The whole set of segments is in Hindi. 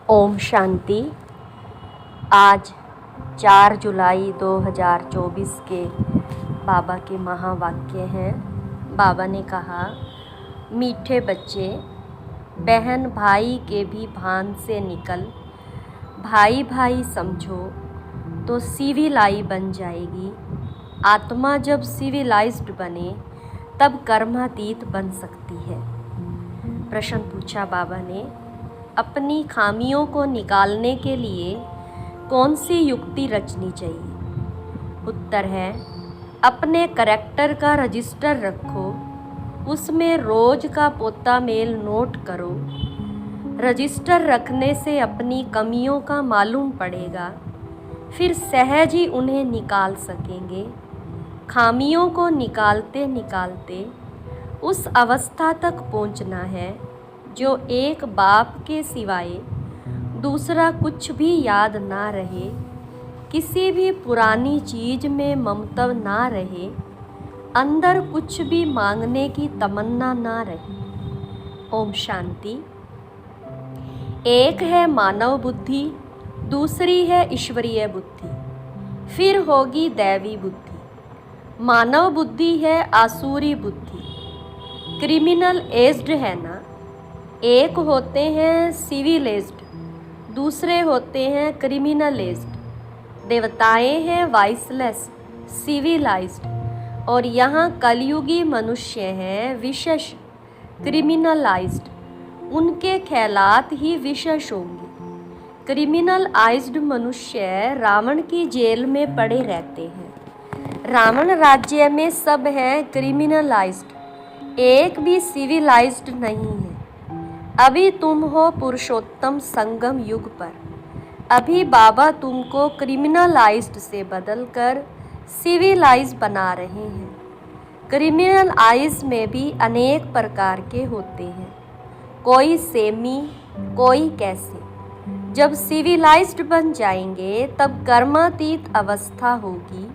ओम शांति। आज 4 जुलाई 2024 के बाबा के महावाक्य हैं। बाबा ने कहा, मीठे बच्चे, बहन भाई के भी भान से निकल भाई भाई समझो तो सिविलाई बन जाएगी। आत्मा जब सिविलाइज्ड बने तब कर्मातीत बन सकती है। प्रश्न पूछा बाबा ने, अपनी खामियों को निकालने के लिए कौन सी युक्ति रचनी चाहिए? उत्तर है, अपने करैक्टर का रजिस्टर रखो, उसमें रोज का पोता मेल नोट करो। रजिस्टर रखने से अपनी कमियों का मालूम पड़ेगा, फिर सहज ही उन्हें निकाल सकेंगे। खामियों को निकालते निकालते उस अवस्था तक पहुंचना है जो एक बाप के सिवाय दूसरा कुछ भी याद ना रहे, किसी भी पुरानी चीज में ममत्व ना रहे, अंदर कुछ भी मांगने की तमन्ना ना रहे। ओम शांति। एक है मानव बुद्धि, दूसरी है ईश्वरीय बुद्धि, फिर होगी दैवी बुद्धि। मानव बुद्धि है आसुरी बुद्धि, क्रिमिनल एज्ड है ना। एक होते हैं सिविलाइज्ड, दूसरे होते हैं क्रिमिनल एज्ड। देवताएं हैं वाइसलेस, सिविलाइज्ड, और यहाँ कलयुगी मनुष्य हैं विशेष, क्रिमिनलाइज्ड। उनके ख्यालात ही विशेष होंगे। क्रिमिनलाइज्ड मनुष्य रावण की जेल में पड़े रहते हैं। रावण राज्य में सब हैं क्रिमिनलाइज्ड, एक भी सिविलाइज्ड नहीं है। अभी तुम हो पुरुषोत्तम संगम युग पर। अभी बाबा तुमको क्रिमिनलाइज्ड से बदलकर सिविलाइज बना रहे हैं। क्रिमिनलाइज में भी अनेक प्रकार के होते हैं, कोई सेमी, कोई कैसे। जब सिविलाइज्ड बन जाएंगे तब कर्मातीत अवस्था होगी,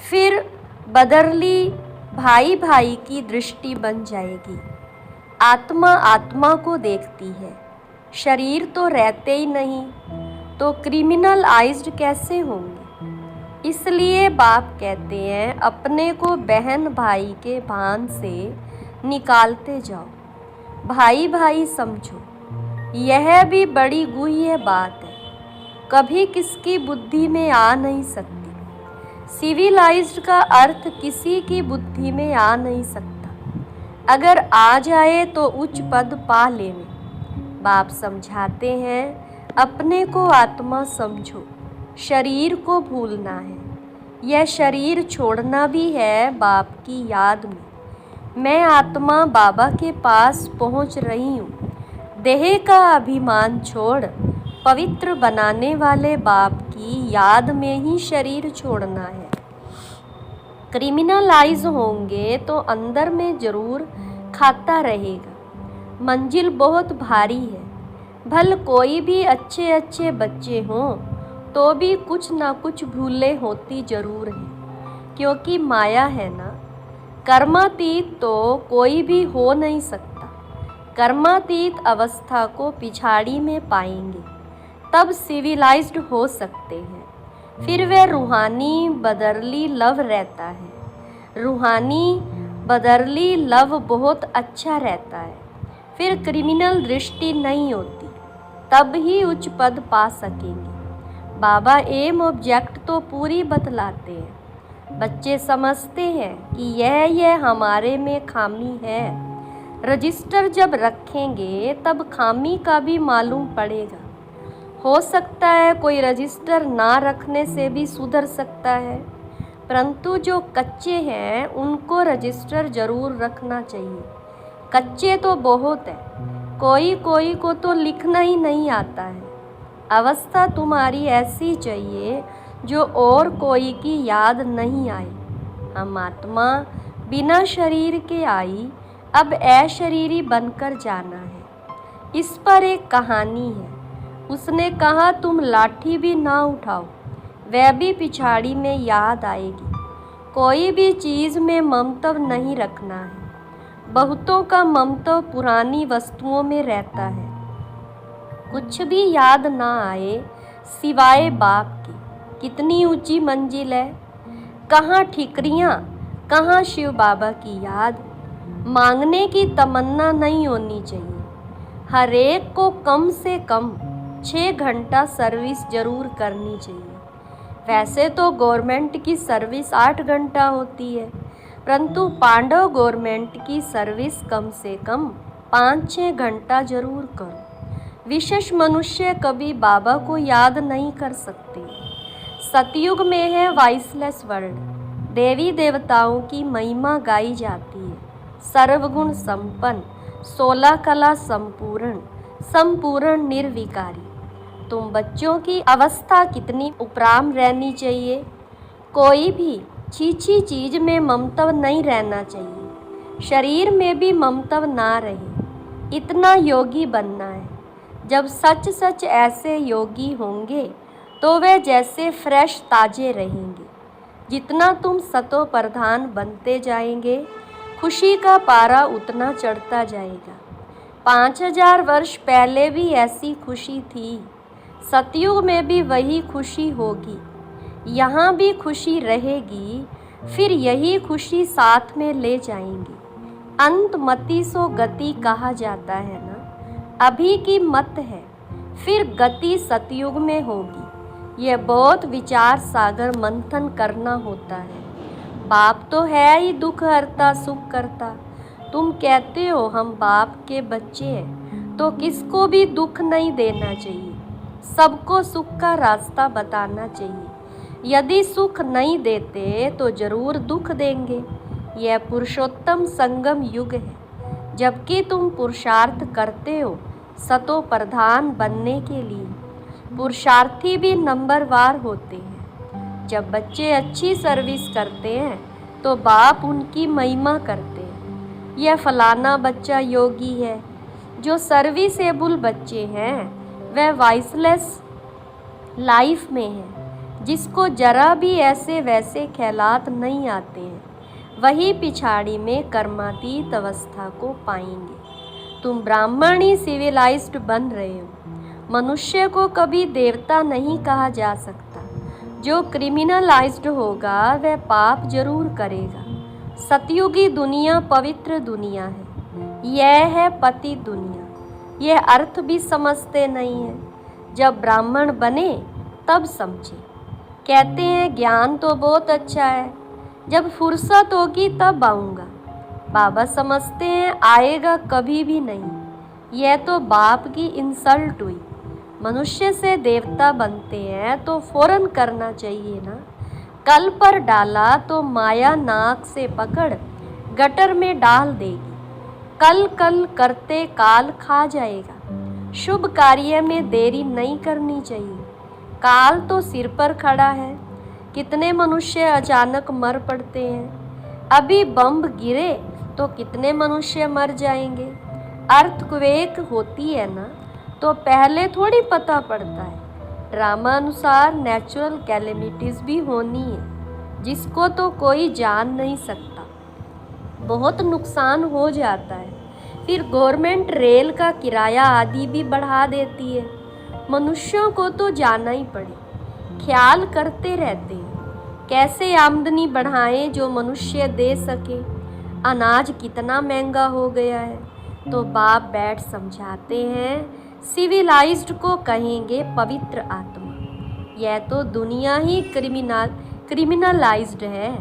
फिर बदरली भाई भाई की दृष्टि बन जाएगी। आत्मा आत्मा को देखती है, शरीर तो रहते ही नहीं, तो क्रिमिनलाइज्ड कैसे होंगे? इसलिए बाप कहते हैं, अपने को बहन भाई के भान से निकालते जाओ, भाई भाई समझो। यह भी बड़ी गुह्य बात है, कभी किसकी बुद्धि में आ नहीं सकती। सिविलाइज्ड का अर्थ किसी की बुद्धि में आ नहीं सकता, अगर आ जाए तो उच्च पद पा लेने। बाप समझाते हैं, अपने को आत्मा समझो, शरीर को भूलना है। यह शरीर छोड़ना भी है बाप की याद में। मैं आत्मा बाबा के पास पहुंच रही हूँ। देह का अभिमान छोड़ पवित्र बनाने वाले बाप की याद में ही शरीर छोड़ना है। क्रिमिनलाइज होंगे तो अंदर में जरूर खाता रहेगा। मंजिल बहुत भारी है, भल कोई भी अच्छे अच्छे बच्चे हों तो भी कुछ ना कुछ भूले होती जरूर है, क्योंकि माया है ना। कर्मातीत तो कोई भी हो नहीं सकता। कर्मातीत अवस्था को पिछाड़ी में पाएंगे तब सिविलाइज्ड हो सकते हैं। फिर वह रूहानी बदरली लव रहता है। रूहानी बदरली लव बहुत अच्छा रहता है, फिर क्रिमिनल दृष्टि नहीं होती, तब ही उच्च पद पा सकेंगे। बाबा एम ऑब्जेक्ट तो पूरी बतलाते हैं। बच्चे समझते हैं कि यह हमारे में खामी है। रजिस्टर जब रखेंगे तब खामी का भी मालूम पड़ेगा। हो सकता है कोई रजिस्टर ना रखने से भी सुधर सकता है, परंतु जो कच्चे हैं उनको रजिस्टर जरूर रखना चाहिए। कच्चे तो बहुत है, कोई कोई को तो लिखना ही नहीं आता है। अवस्था तुम्हारी ऐसी चाहिए जो और कोई की याद नहीं आए। हम आत्मा बिना शरीर के आई, अब अशरीरी बनकर जाना है। इस पर एक कहानी है। उसने कहा, तुम लाठी भी ना उठाओ, वह भी पिछाड़ी में याद आएगी। कोई भी चीज़ में ममत्व नहीं रखना है। बहुतों का ममत्व पुरानी वस्तुओं में रहता है। कुछ भी याद ना आए सिवाय बाप की। कितनी ऊंची मंजिल है, कहाँ ठिकरियाँ, कहाँ शिव बाबा की याद। मांगने की तमन्ना नहीं होनी चाहिए, हर एक को कम से कम 6 घंटा सर्विस जरूर करनी चाहिए। वैसे तो गवर्नमेंट की सर्विस 8 घंटा होती है, परंतु पांडव गवर्नमेंट की सर्विस कम से कम 5-6 घंटा जरूर करो। विशेष मनुष्य कभी बाबा को याद नहीं कर सकते। सतयुग में है वॉइसलेस वर्ल्ड, देवी देवताओं की महिमा गाई जाती है। सर्वगुण संपन्न, 16 कला संपूर्ण, संपूर्ण निर्विकारी। तुम बच्चों की अवस्था कितनी उपराम रहनी चाहिए। कोई भी छीछी चीज में ममत्व नहीं रहना चाहिए, शरीर में भी ममत्व ना रहे। इतना योगी बनना है। जब सच सच ऐसे योगी होंगे तो वे जैसे फ्रेश ताजे रहेंगे। जितना तुम सतो प्रधान बनते जाएंगे, खुशी का पारा उतना चढ़ता जाएगा। 5000 वर्ष पहले भी ऐसी खुशी थी, सतयुग में भी वही खुशी होगी, यहाँ भी खुशी रहेगी, फिर यही खुशी साथ में ले जाएंगे। अंत मति सो गति कहा जाता है ना। अभी की मत है, फिर गति सतयुग में होगी। यह बहुत विचार सागर मंथन करना होता है। बाप तो है ही दुख हरता सुख करता। तुम कहते हो हम बाप के बच्चे हैं, तो किसको भी दुख नहीं देना चाहिए, सबको सुख का रास्ता बताना चाहिए। यदि सुख नहीं देते तो जरूर दुख देंगे। यह पुरुषोत्तम संगम युग है, जबकि तुम पुरुषार्थ करते हो सतो प्रधान बनने के लिए। पुरुषार्थी भी नंबरवार होते हैं। जब बच्चे अच्छी सर्विस करते हैं तो बाप उनकी महिमा करते हैं। यह फलाना बच्चा योगी है। जो सर्विसेबल बच्चे हैं वह वॉइसलेस लाइफ में है। जिसको जरा भी ऐसे वैसे ख्यालात नहीं आते हैं, वही पिछाड़ी में कर्मातीत अवस्था को पाएंगे। तुम ब्राह्मण ही सिविलाइज्ड बन रहे हो। मनुष्य को कभी देवता नहीं कहा जा सकता। जो क्रिमिनलाइज्ड होगा वह पाप जरूर करेगा। सतयुगी दुनिया पवित्र दुनिया है, यह है पति दुनिया। यह अर्थ भी समझते नहीं है। जब ब्राह्मण बने तब समझे। कहते हैं ज्ञान तो बहुत अच्छा है, जब फुर्सत होगी तब आऊँगा। बाबा समझते हैं आएगा कभी भी नहीं। यह तो बाप की इंसल्ट हुई। मनुष्य से देवता बनते हैं तो फौरन करना चाहिए ना। कल पर डाला तो माया नाक से पकड़ गटर में डाल देगी। कल कल करते काल खा जाएगा। शुभ कार्य में देरी नहीं करनी चाहिए। काल तो सिर पर खड़ा है। कितने मनुष्य अचानक मर पड़ते हैं। अभी बम गिरे तो कितने मनुष्य मर जाएंगे। अर्थक्वेक होती है ना तो पहले थोड़ी पता पड़ता है। ड्रामानुसार नेचुरल कैलेमिटीज भी होनी है, जिसको तो कोई जान नहीं सकता। बहुत नुकसान हो जाता है। फिर गवर्नमेंट रेल का किराया आदि भी बढ़ा देती है। मनुष्यों को तो जाना ही पड़े। ख्याल करते रहते हैं कैसे आमदनी बढ़ाएं जो मनुष्य दे सके। अनाज कितना महंगा हो गया है। तो बाप बैठ समझाते हैं सिविलाइज्ड को कहेंगे पवित्र आत्मा। यह तो दुनिया ही क्रिमिनलाइज्ड है।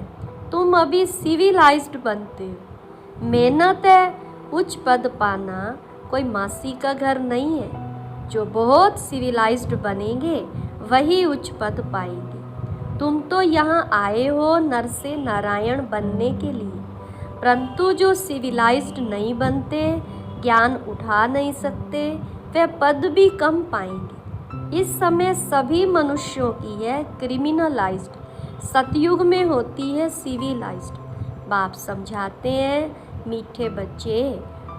तुम अभी सिविलाइज्ड बनते हो। मेहनत है उच्च पद पाना, कोई मासी का घर नहीं है। जो बहुत सिविलाइज्ड बनेंगे वही उच्च पद पाएंगे। तुम तो यहाँ आए हो नर से नारायण बनने के लिए, परंतु जो सिविलाइज्ड नहीं बनते, ज्ञान उठा नहीं सकते, वे पद भी कम पाएंगे। इस समय सभी मनुष्यों की है क्रिमिनलाइज्ड, सतयुग में होती है सिविलाइज्ड। बाप समझाते हैं मीठे बच्चे,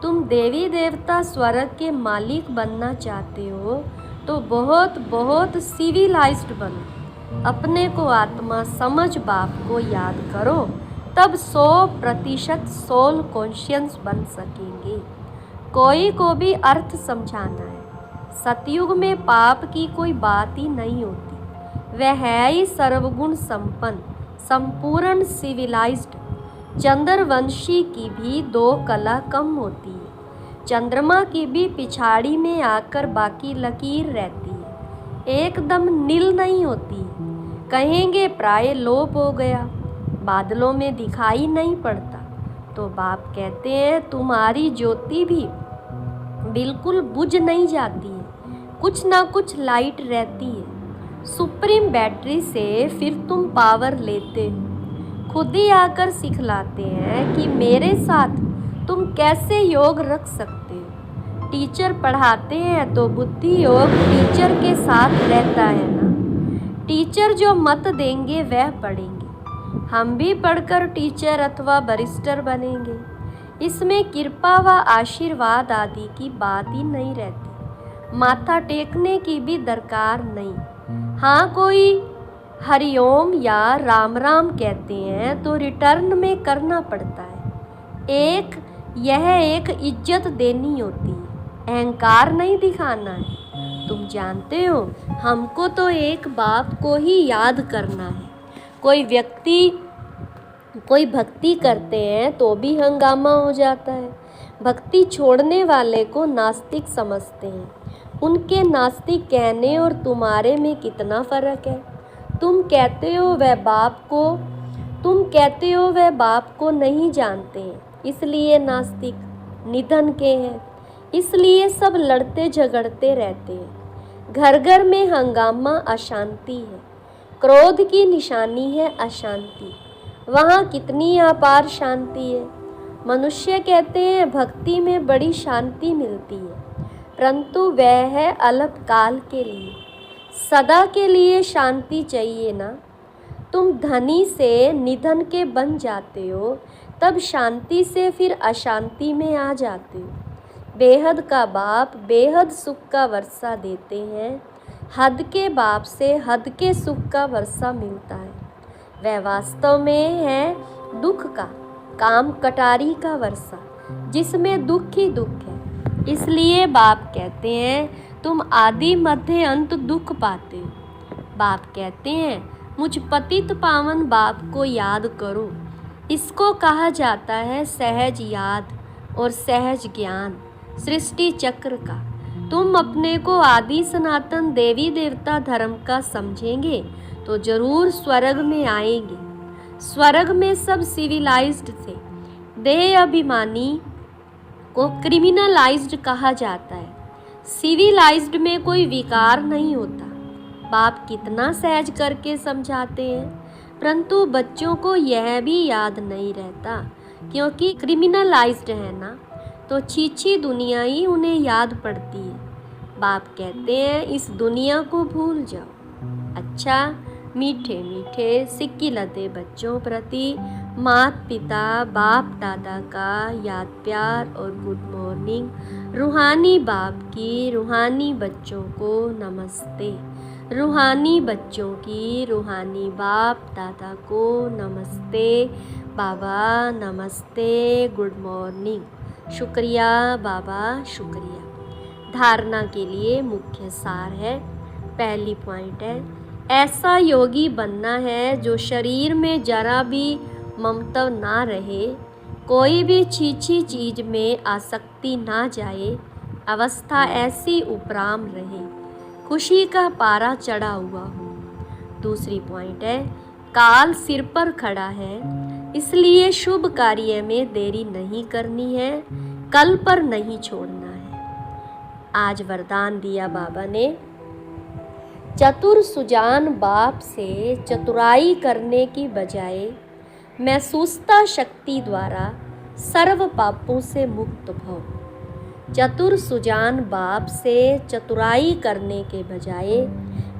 तुम देवी देवता स्वर्ग के मालिक बनना चाहते हो तो बहुत बहुत सिविलाइज्ड बनो। अपने को आत्मा समझ बाप को याद करो, तब 100% सोल कॉन्शियस बन सकेंगे। कोई को भी अर्थ समझाना है सतयुग में पाप की कोई बात ही नहीं होती। वह है ही सर्वगुण संपन्न, संपूर्ण सिविलाइज्ड। चंद्रवंशी की भी 2 कला कम होती है। चंद्रमा की भी पिछाड़ी में आकर बाकी लकीर रहती है, एकदम नील नहीं होती। कहेंगे प्राय लोप हो गया, बादलों में दिखाई नहीं पड़ता। तो बाप कहते हैं तुम्हारी ज्योति भी बिल्कुल बुझ नहीं जाती है, कुछ ना कुछ लाइट रहती है। सुप्रीम बैटरी से फिर तुम पावर लेते हो। खुद ही आकर सिखलाते हैं कि मेरे साथ तुम कैसे योग रख सकते हो। टीचर पढ़ाते हैं तो बुद्धि योग टीचर के साथ रहता है ना। टीचर जो मत देंगे वह पढ़ेंगे। हम भी पढ़कर टीचर अथवा बैरिस्टर बनेंगे। इसमें कृपा व आशीर्वाद आदि की बात ही नहीं रहती। माथा टेकने की भी दरकार नहीं। हाँ, कोई हरिओम या राम राम कहते हैं तो रिटर्न में करना पड़ता है। यह एक इज्जत देनी होती है, अहंकार नहीं दिखाना है। तुम जानते हो, हमको तो एक बाप को ही याद करना है। कोई भक्ति करते हैं तो भी हंगामा हो जाता है। भक्ति छोड़ने वाले को नास्तिक समझते हैं। उनके नास्तिक कहने और तुम्हारे में कितना फर्क है। तुम कहते हो वह बाप को नहीं जानते हैं, इसलिए नास्तिक। निधन के हैं, इसलिए सब लड़ते झगड़ते रहते हैं। घर घर में हंगामा अशांति है। क्रोध की निशानी है अशांति। वहाँ कितनी अपार शांति है। मनुष्य कहते हैं भक्ति में बड़ी शांति मिलती है, परंतु वह है अल्पकाल के लिए। सदा के लिए शांति चाहिए ना। तुम धनी से निधन के बन जाते हो, तब शांति से फिर अशांति में आ जाते हो। बेहद का बाप बेहद सुख का वर्षा देते हैं। हद के बाप से हद के सुख का वर्षा मिलता है। वह वास्तव में है दुख का, काम कटारी का वर्षा, जिसमें दुख ही दुख है। इसलिए बाप कहते हैं तुम आदि मध्य अंत दुख पाते हो। बाप कहते हैं मुझ पतित पावन बाप को याद करो। इसको कहा जाता है सहज याद और सहज ज्ञान, सृष्टि चक्र का। तुम अपने को आदि सनातन देवी देवता धर्म का समझेंगे तो जरूर स्वर्ग में आएंगे। स्वर्ग में सब सिविलाइज्ड थे। देह अभिमानी को क्रिमिनलाइज्ड कहा जाता है। सिविलाइज्ड में कोई विकार नहीं होता। बाप कितना सहज करके समझाते हैं, परंतु बच्चों को यह भी याद नहीं रहता, क्योंकि क्रिमिनलाइज्ड है ना, तो छीछी दुनिया ही उन्हें याद पड़ती है। बाप कहते हैं इस दुनिया को भूल जाओ। अच्छा, मीठे मीठे सिक्की लदे बच्चों प्रति माता पिता बाप दादा का याद प्यार और गुड मॉर्निंग। रूहानी बाप की रूहानी बच्चों को नमस्ते। रूहानी बच्चों की रूहानी बाप दादा को नमस्ते। बाबा नमस्ते, गुड मॉर्निंग। शुक्रिया बाबा, शुक्रिया। धारणा के लिए मुख्य सार है। पहली पॉइंट है, ऐसा योगी बनना है जो शरीर में जरा भी ममत्व ना रहे, कोई भी छीछी चीज में आसक्ति ना जाए, अवस्था ऐसी उपराम रहे, खुशी का पारा चढ़ा हुआ हो। दूसरी पॉइंट है, काल सिर पर खड़ा है, इसलिए शुभ कार्य में देरी नहीं करनी है, कल पर नहीं छोड़ना है। आज वरदान दिया बाबा ने, चतुर सुजान बाप से चतुराई करने की बजाय महसूसता शक्ति द्वारा सर्व पापों से मुक्त भव। चतुर सुजान बाप से चतुराई करने के बजाय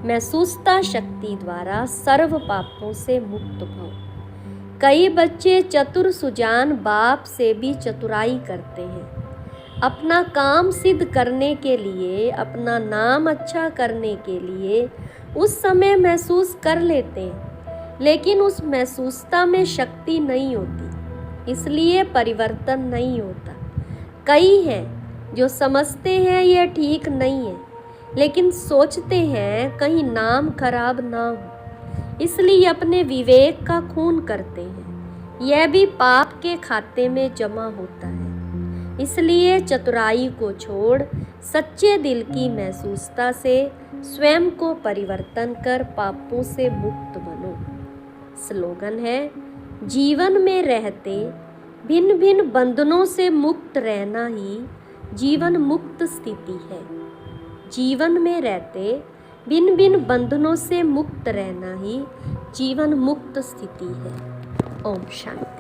महसूसता शक्ति द्वारा सर्व पापों से मुक्त भव। कई बच्चे चतुर सुजान बाप से भी चतुराई करते हैं। अपना काम सिद्ध करने के लिए, अपना नाम अच्छा करने के लिए उस समय महसूस कर लेते हैं, लेकिन उस महसूसता में शक्ति नहीं होती, इसलिए परिवर्तन नहीं होता। कई हैं जो समझते हैं यह ठीक नहीं है, लेकिन सोचते हैं कहीं नाम खराब ना हो, इसलिए अपने विवेक का खून करते हैं। यह भी पाप के खाते में जमा होता है। इसलिए चतुराई को छोड़ सच्चे दिल की महसूसता से स्वयं को परिवर्तन कर पापों से मुक्त बनो। स्लोगन है, जीवन में रहते भिन्न भिन्न बंधनों से मुक्त रहना ही जीवन मुक्त स्थिति है। जीवन में रहते भिन्न भिन्न बंधनों से मुक्त रहना ही जीवन मुक्त स्थिति है। ओम शांति।